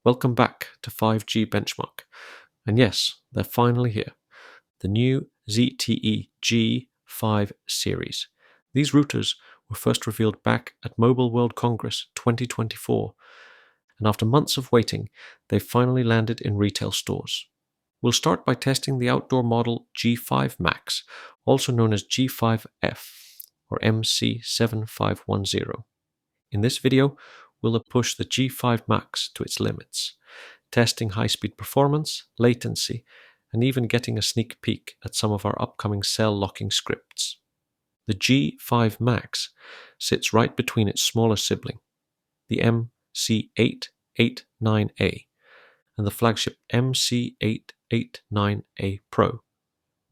Welcome back to 5G Benchmark. And yes, they're finally here. The new ZTE G5 series. These routers were first revealed back at Mobile World Congress 2024, and after months of waiting, they've finally landed in retail stores. We'll start by testing the outdoor model G5 Max, also known as G5F or MC7510. In this video, we'll push the G5 Max to its limits, testing high-speed performance, latency, and even getting a sneak peek at some of our upcoming cell locking scripts. The G5 Max sits right between its smaller sibling, the MC889A, and the flagship MC889A Pro,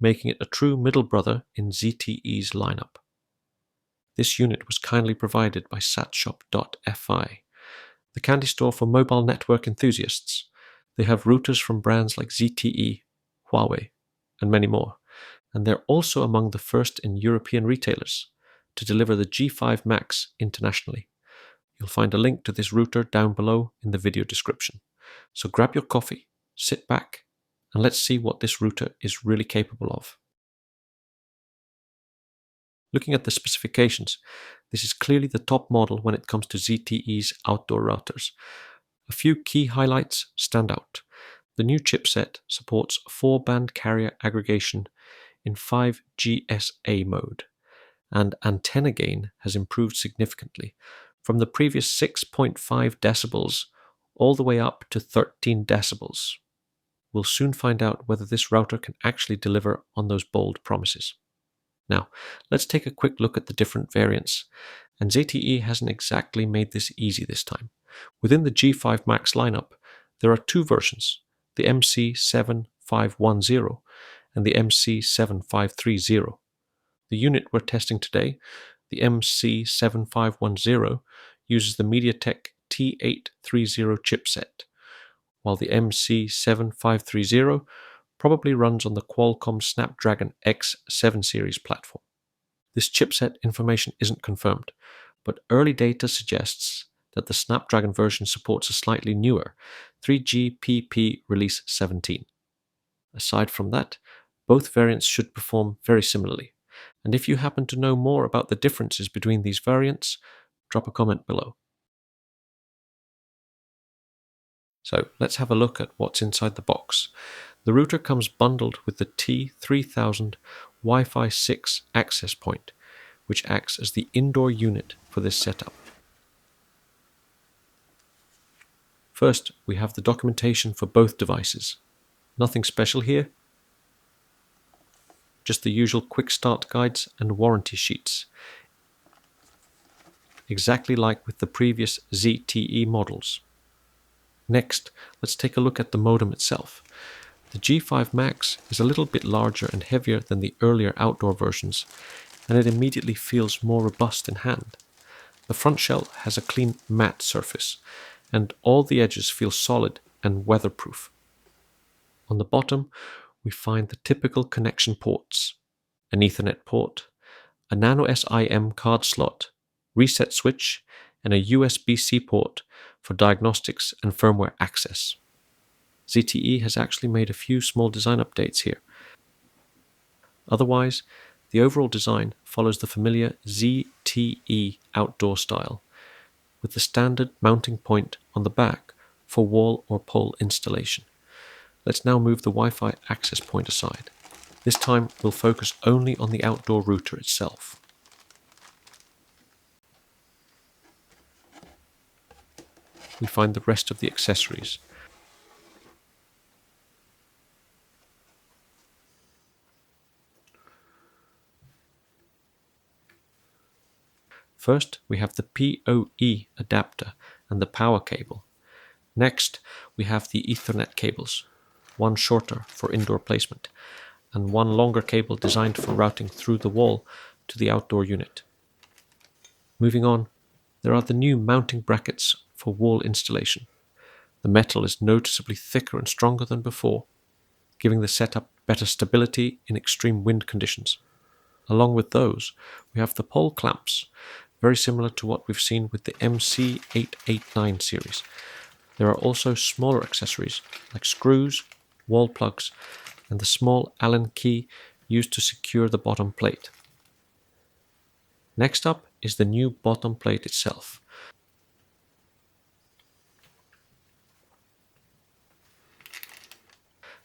making it a true middle brother in ZTE's lineup. This unit was kindly provided by Satshop.fi, the candy store for mobile network enthusiasts. They have routers from brands like ZTE, Huawei, and many more, and they're also among the first in European retailers to deliver the G5 Max internationally. You'll find a link to this router down below in the video description. So grab your coffee, sit back, and let's see what this router is really capable of. Looking at the specifications, this is clearly the top model when it comes to ZTE's outdoor routers. A few key highlights stand out. The new chipset supports 4-band carrier aggregation in 5GSA mode, and antenna gain has improved significantly from the previous 6.5 decibels all the way up to 13 decibels. We'll soon find out whether this router can actually deliver on those bold promises. Now, let's take a quick look at the different variants, and ZTE hasn't exactly made this easy this time. Within the G5 Max lineup, there are two versions, the MC7510 and the MC7530. The unit we're testing today, the MC7510, uses the MediaTek T830 chipset, while the MC7530 probably runs on the Qualcomm Snapdragon X7 series platform. This chipset information isn't confirmed, but early data suggests that the Snapdragon version supports a slightly newer 3GPP Release 17. Aside from that, both variants should perform very similarly, and if you happen to know more about the differences between these variants, drop a comment below. So let's have a look at what's inside the box. The router comes bundled with the T3000 Wi-Fi 6 access point, which acts as the indoor unit for this setup. First, we have the documentation for both devices. Nothing special here, just the usual quick start guides and warranty sheets, exactly like with the previous ZTE models. Next, let's take a look at the modem itself. The G5 Max is a little bit larger and heavier than the earlier outdoor versions, and it immediately feels more robust in hand. The front shell has a clean matte surface, and all the edges feel solid and weatherproof. On the bottom, we find the typical connection ports, an Ethernet port, a nano SIM card slot, reset switch, and a USB-C port for diagnostics and firmware access. ZTE has actually made a few small design updates here. Otherwise, the overall design follows the familiar ZTE outdoor style, with the standard mounting point on the back for wall or pole installation. Let's now move the Wi-Fi access point aside. This time we'll focus only on the outdoor router itself. We find the rest of the accessories. First, we have the PoE adapter and the power cable. Next, we have the Ethernet cables, one shorter for indoor placement, and one longer cable designed for routing through the wall to the outdoor unit. Moving on, there are the new mounting brackets for wall installation. The metal is noticeably thicker and stronger than before, giving the setup better stability in extreme wind conditions. Along with those, we have the pole clamps, very similar to what we've seen with the MC889 series, There are also smaller accessories like screws, wall plugs, and the small Allen key used to secure the bottom plate. Next up is the new bottom plate itself.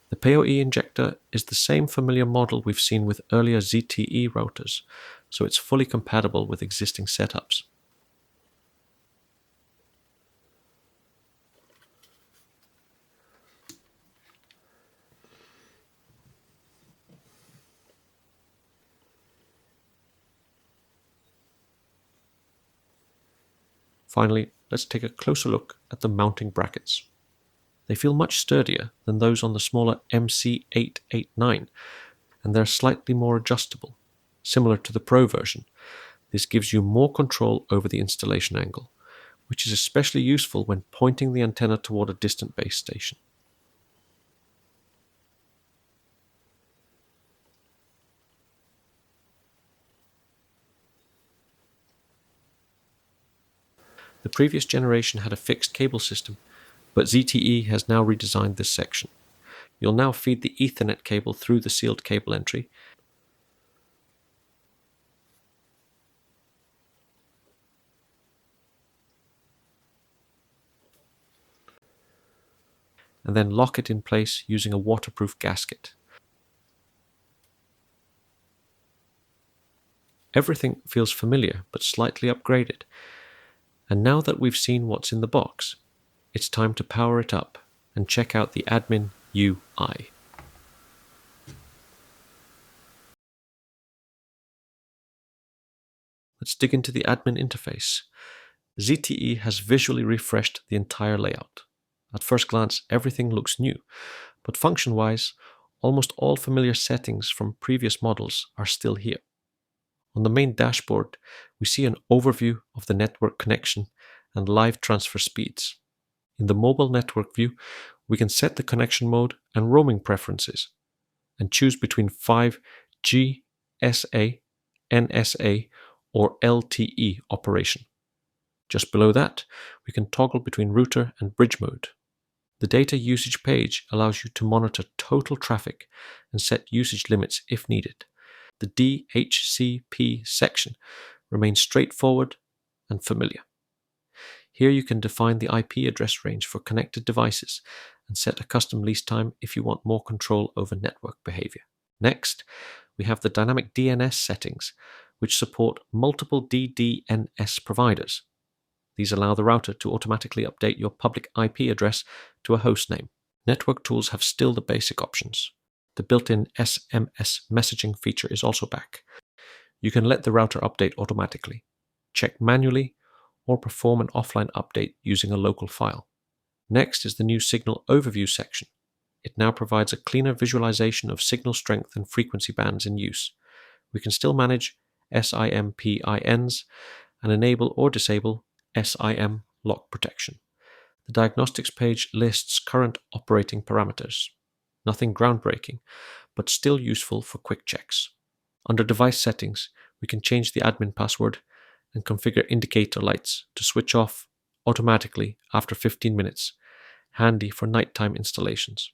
The PoE injector is the same familiar model we've seen with earlier ZTE routers, so it's fully compatible with existing setups. Finally, let's take a closer look at the mounting brackets. They feel much sturdier than those on the smaller MC889, and they're slightly more adjustable, similar to the Pro version. This gives you more control over the installation angle, which is especially useful when pointing the antenna toward a distant base station. The previous generation had a fixed cable system, but ZTE has now redesigned this section. You'll now feed the Ethernet cable through the sealed cable entry, and then lock it in place using a waterproof gasket. Everything feels familiar but slightly upgraded, and now that we've seen what's in the box, it's time to power it up and check out the admin UI. Let's dig into the admin interface. ZTE has visually refreshed the entire layout. At first glance, everything looks new, but function-wise, almost all familiar settings from previous models are still here. On the main dashboard, we see an overview of the network connection and live transfer speeds. In the mobile network view, we can set the connection mode and roaming preferences, and choose between 5G, SA, NSA, or LTE operation. Just below that, we can toggle between router and bridge mode. The data usage page allows you to monitor total traffic and set usage limits if needed. The DHCP section remains straightforward and familiar. Here you can define the IP address range for connected devices and set a custom lease time if you want more control over network behavior. Next, we have the dynamic DNS settings, which support multiple DDNS providers. These allow the router to automatically update your public IP address to a host name. Network tools have still the basic options. The built-in SMS messaging feature is also back. You can let the router update automatically, check manually, or perform an offline update using a local file. Next is the new Signal Overview section. It now provides a cleaner visualization of signal strength and frequency bands in use. We can still manage SIM-PINs and enable or disable SIM lock protection. The diagnostics page lists current operating parameters. Nothing groundbreaking, but still useful for quick checks. Under device settings, we can change the admin password and configure indicator lights to switch off automatically after 15 minutes, handy for nighttime installations.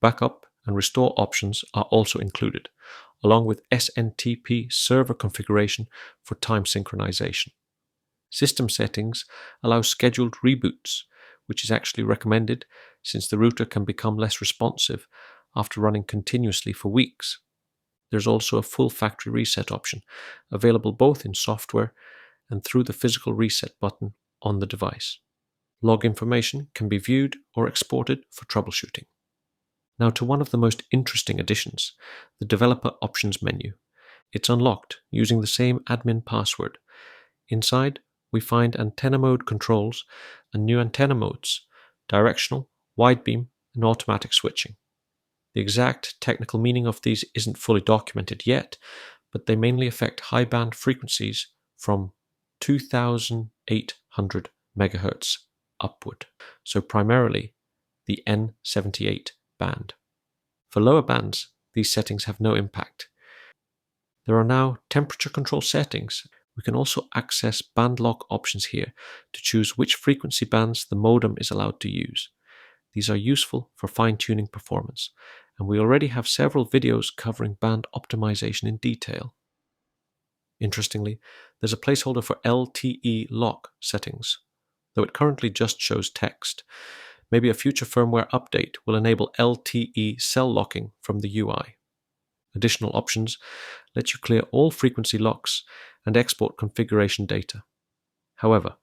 Backup and restore options are also included, along with SNTP server configuration for time synchronization. System settings allow scheduled reboots, which is actually recommended since the router can become less responsive after running continuously for weeks. There's also a full factory reset option, available both in software and through the physical reset button on the device. Log information can be viewed or exported for troubleshooting. Now to one of the most interesting additions, the Developer Options menu. It's unlocked using the same admin password. Inside, we find antenna mode controls and new antenna modes, directional, wide beam, and automatic switching. The exact technical meaning of these isn't fully documented yet, but they mainly affect high band frequencies from 2800 MHz upward, so primarily the N78 band. For lower bands, these settings have no impact. There are now temperature control settings, We can also access band lock options here to choose which frequency bands the modem is allowed to use. These are useful for fine-tuning performance, and we already have several videos covering band optimization in detail. Interestingly, there's a placeholder for LTE lock settings, though it currently just shows text. Maybe a future firmware update will enable LTE cell locking from the UI. Additional options let you clear all frequency locks and export configuration data. However,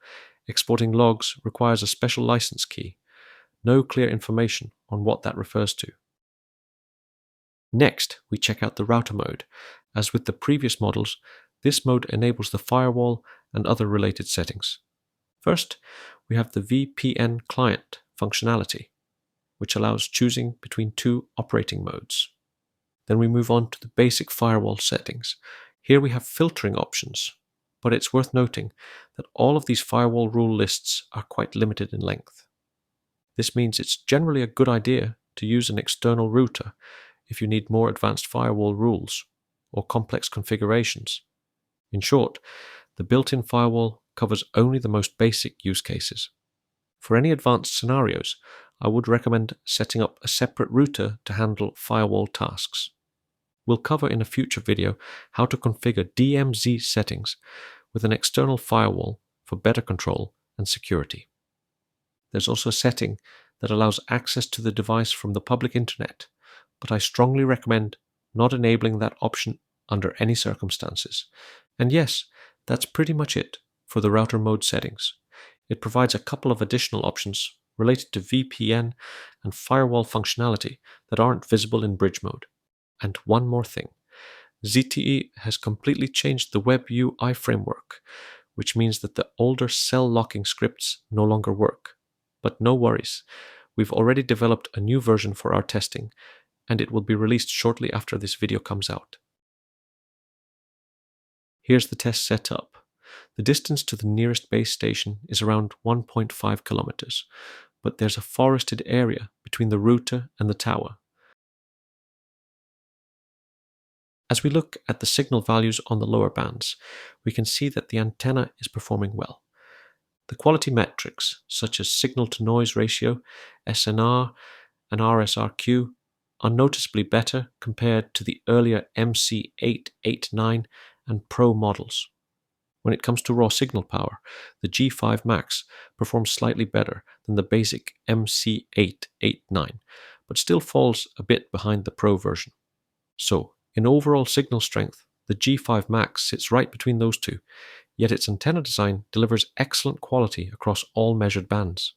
exporting logs requires a special license key. No clear information on what that refers to. Next, we check out the router mode. As with the previous models, this mode enables the firewall and other related settings. First, we have the VPN client functionality, which allows choosing between two operating modes. Then we move on to the basic firewall settings. Here we have filtering options, but it's worth noting that all of these firewall rule lists are quite limited in length. This means it's generally a good idea to use an external router if you need more advanced firewall rules or complex configurations. In short, the built-in firewall covers only the most basic use cases. For any advanced scenarios, I would recommend setting up a separate router to handle firewall tasks. We'll cover in a future video how to configure DMZ settings with an external firewall for better control and security. There's also a setting that allows access to the device from the public internet, but I strongly recommend not enabling that option under any circumstances. And yes, that's pretty much it for the router mode settings. It provides a couple of additional options related to VPN and firewall functionality that aren't visible in bridge mode. And one more thing. ZTE has completely changed the web UI framework, which means that the older cell locking scripts no longer work. But no worries, we've already developed a new version for our testing, and it will be released shortly after this video comes out. Here's the test setup. The distance to the nearest base station is around 1.5 kilometers, but there's a forested area between the router and the tower. As we look at the signal values on the lower bands, we can see that the antenna is performing well. The quality metrics, such as signal-to-noise ratio, SNR, and RSRQ, are noticeably better compared to the earlier MC8, 8, 9, and Pro models. When it comes to raw signal power, the G5 Max performs slightly better than the basic MC8, 8, 9, but still falls a bit behind the Pro version. So, in overall signal strength, the G5 Max sits right between those two, yet its antenna design delivers excellent quality across all measured bands.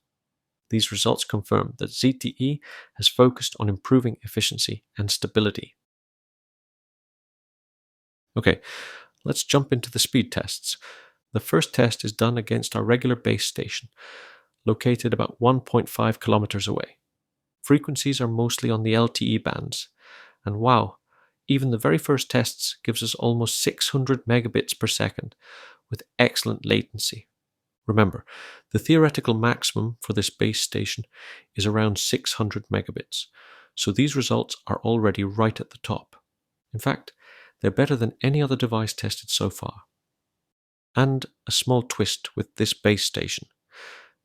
These results confirm that ZTE has focused on improving efficiency and stability. Okay, let's jump into the speed tests. The first test is done against our regular base station, located about 1.5 kilometers away. Frequencies are mostly on the LTE bands, and wow, even the very first tests gives us almost 600 megabits per second with excellent latency. Remember, the theoretical maximum for this base station is around 600 megabits, so these results are already right at the top. In fact, they're better than any other device tested so far. And a small twist with this base station.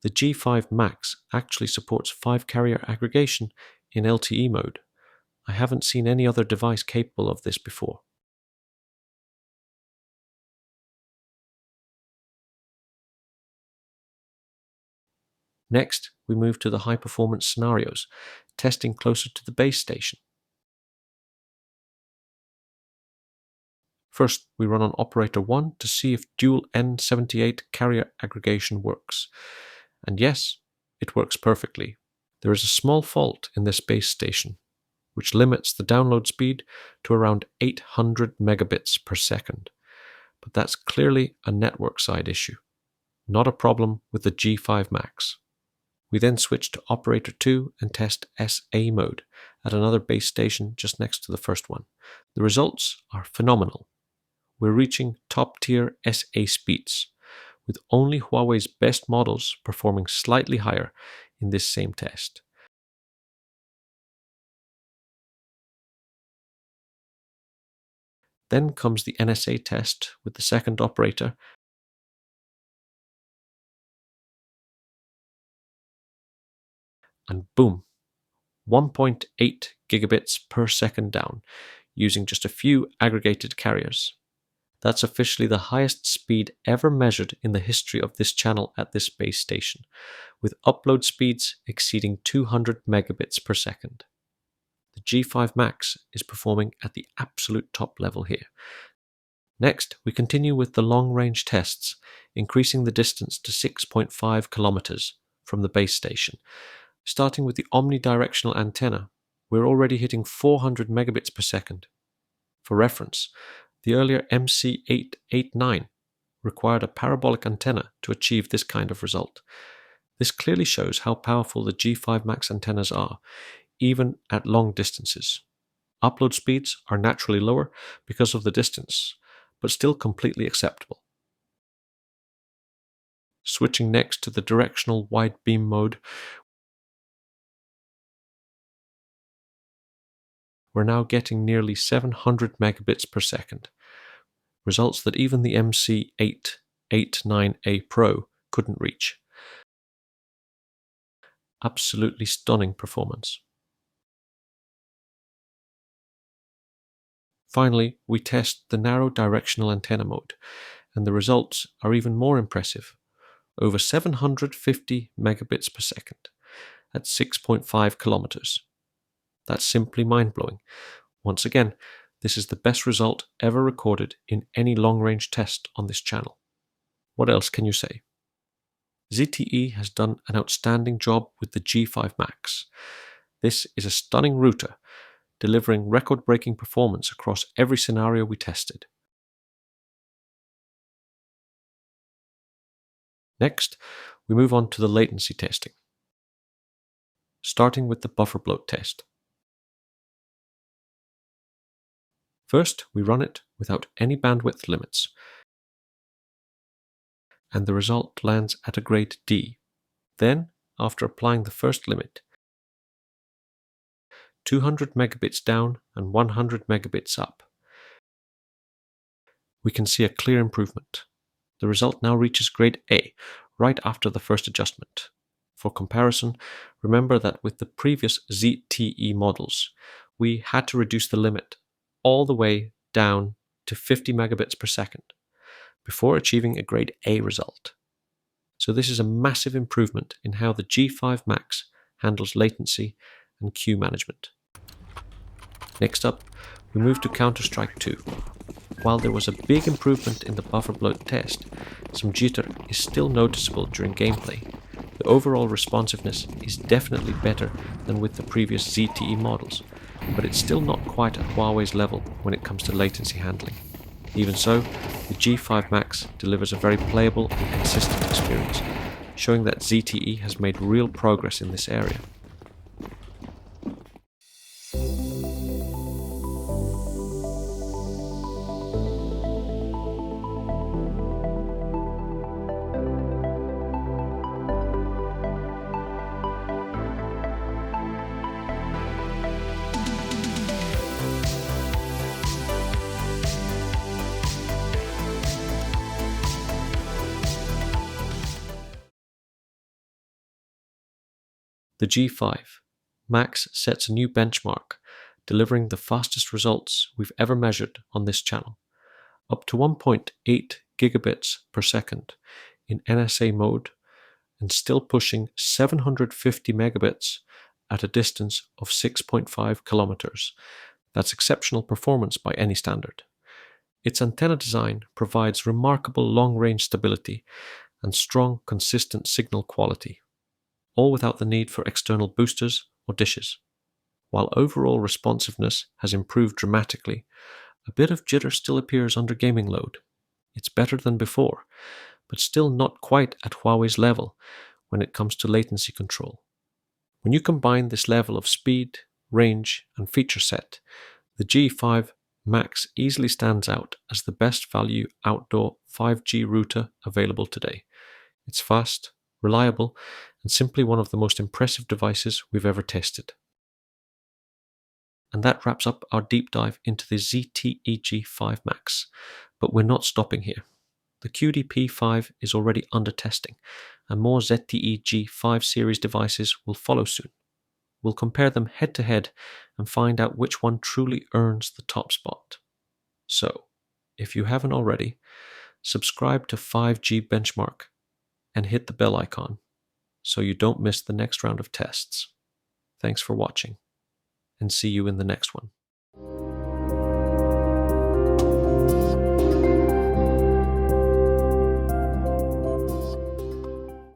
The G5 Max actually supports 5-carrier aggregation in LTE mode. I haven't seen any other device capable of this before. Next, we move to the high-performance scenarios, testing closer to the base station. First, we run on operator 1 to see if dual N78 carrier aggregation works. And yes, it works perfectly. There is a small fault in this base station, which limits the download speed to around 800 megabits per second. But that's clearly a network side issue, not a problem with the G5 Max. We then switch to operator 2 and test SA mode at another base station just next to the first one. The results are phenomenal. We're reaching top-tier SA speeds, with only Huawei's best models performing slightly higher in this same test. Then comes the NSA test with the second operator, and boom, 1.8 gigabits per second down, using just a few aggregated carriers. That's officially the highest speed ever measured in the history of this channel at this base station, with upload speeds exceeding 200 megabits per second. The G5 Max is performing at the absolute top level here. Next, we continue with the long-range tests, increasing the distance to 6.5 kilometers from the base station. Starting with the omnidirectional antenna, we're already hitting 400 megabits per second. For reference, the earlier MC889 required a parabolic antenna to achieve this kind of result. This clearly shows how powerful the G5 Max antennas are, even at long distances. Upload speeds are naturally lower because of the distance, but still completely acceptable. Switching next to the directional wide beam mode, we're now getting nearly 700 megabits per second, results that even the MC889A Pro couldn't reach. Absolutely stunning performance. Finally, we test the narrow directional antenna mode, and the results are even more impressive. Over 750 megabits per second at 6.5 kilometers. That's simply mind-blowing. Once again, this is the best result ever recorded in any long-range test on this channel. What else can you say? ZTE has done an outstanding job with the G5 Max. This is a stunning router, delivering record-breaking performance across every scenario we tested. Next, we move on to the latency testing, starting with the Bufferbloat test. First, we run it without any bandwidth limits, and the result lands at a grade D. Then, after applying the first limit, 200 megabits down and 100 megabits up, we can see a clear improvement. The result now reaches grade A, right after the first adjustment. For comparison, remember that with the previous ZTE models, we had to reduce the limit all the way down to 50 megabits per second before achieving a grade A result. So this is a massive improvement in how the G5 Max handles latency and queue management. Next up, we move to Counter-Strike 2. While there was a big improvement in the Bufferbloat test, some jitter is still noticeable during gameplay. The overall responsiveness is definitely better than with the previous ZTE models, but it's still not quite at Huawei's level when it comes to latency handling. Even so, the G5 Max delivers a very playable and consistent experience, showing that ZTE has made real progress in this area. The G5 Max sets a new benchmark, delivering the fastest results we've ever measured on this channel, up to 1.8 gigabits per second in NSA mode, and still pushing 750 megabits at a distance of 6.5 kilometers. That's exceptional performance by any standard. Its antenna design provides remarkable long-range stability and strong, consistent signal quality, all without the need for external boosters or dishes. While overall responsiveness has improved dramatically, a bit of jitter still appears under gaming load. It's better than before, but still not quite at Huawei's level when it comes to latency control. When you combine this level of speed, range, and feature set, the G5 Max easily stands out as the best value outdoor 5G router available today. It's fast, reliable, and simply one of the most impressive devices we've ever tested. And that wraps up our deep dive into the ZTE G5 Max. But we're not stopping here. The QDP5 is already under testing, and more ZTE G5 series devices will follow soon. We'll compare them head to head and find out which one truly earns the top spot. So, if you haven't already, subscribe to 5G Benchmark and hit the bell icon so you don't miss the next round of tests. Thanks for watching, and see you in the next one.